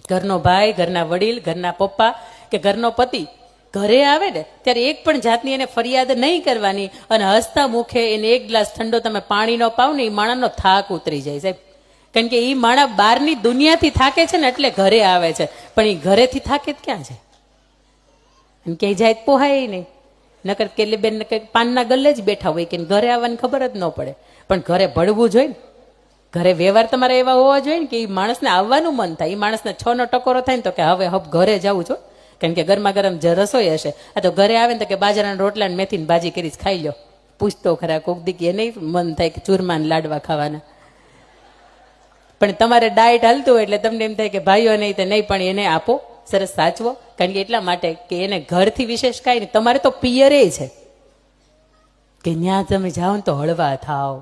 ઘરનો ભાઈ, ઘરના વડીલ, ઘરના પપ્પા કે ઘરનો પતિ ઘરે આવે ને ત્યારે એક પણ જાતની એને ફરિયાદ નહીં કરવાની અને હસતા મુખે એને એક ગ્લાસ ઠંડો તમે પાણીનો પાવ ને એ માણાનો થાક ઉતરી જાય સાહેબ. કારણ કે એ માણા બહારની દુનિયાથી થાકે છે ને એટલે ઘરે આવે છે, પણ એ ઘરેથી થાકે ક્યાં છે? અને ક્યાંય જાય પોહાય નહીં. નકર કે બેન પાનના ગલ્લે જ બેઠા હોય કે ઘરે આવવાની ખબર જ ન પડે. પણ ઘરે ભળવું જોઈએ ને, ઘરે વ્યવહાર તમારે એવા હોવા જોઈએ ને કે એ માણસને આવવાનું મન થાય. એ માણસને 6 નો ટકોરો થાય ને તો કે હવે ઘરે જવું છો, કારણ કે ગરમા ગરમ રસોઈ હશે. આ તો ઘરે આવે ને તો કે બાજરાના રોટલા ને મેથીની ભાજી કરી ખાઈ લો. પૂછતો ખરા કોક દી એને મન થાય કે ચૂરમાન લાડવા ખાવાના. પણ તમારે ડાયટ હાલતું હોય એટલે તમને એમ થાય કે ભાઈઓ નહીં તો નહીં, પણ એને આપો, સરસ સાચવો. કારણ કે એટલા માટે કે એને ઘરથી વિશેષ કાંઈ નહીં. તમારે તો પિયરે છે કે ત્યાં તમે જાઓ ને તો હળવા થાવ,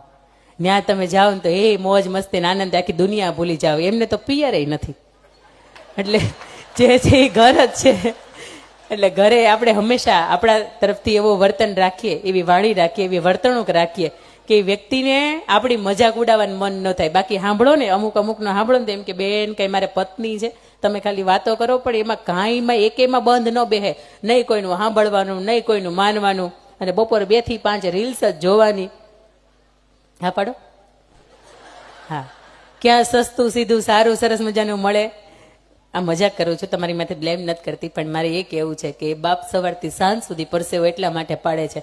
ત્યાં તમે જાઓ ને તો એ મોજ મસ્તી આનંદ આખી દુનિયા ભૂલી જાઓ. એમને તો પિયરે નથી. એટલે જે છે એ ઘર જ છે. એટલે ઘરે આપણે હંમેશા આપણા તરફથી એવો વર્તન રાખીએ, એવી વાણી રાખીએ, એવી વર્તણૂક રાખીએ કે એ વ્યક્તિને આપણી મજાક ઉડાવવાનું મન ન થાય. બાકી સાંભળો ને, અમુકનો સાંભળો ને એમ કે બેન કઈ મારે પત્ની છે, તમે ખાલી વાતો કરો, પણ એમાં કાંઈમાં એકેમાં બંધ ન બેહે. નહીં કોઈનું સાંભળવાનું, નહીં કોઈનું માનવાનું, અને બપોર 2 થી 5 રીલ્સ જ જોવાની. હા પાડો. હા, ક્યાં સસ્તું સીધું સારું સરસ મજાનું મળે. આ મજાક કરું છું, તમારી માથે બ્લેમ નથી કરતી, પણ મારે એ કહેવું છે કે બાપ સવારથી સાંજ સુધી પરસેવો એટલા માટે પાડે છે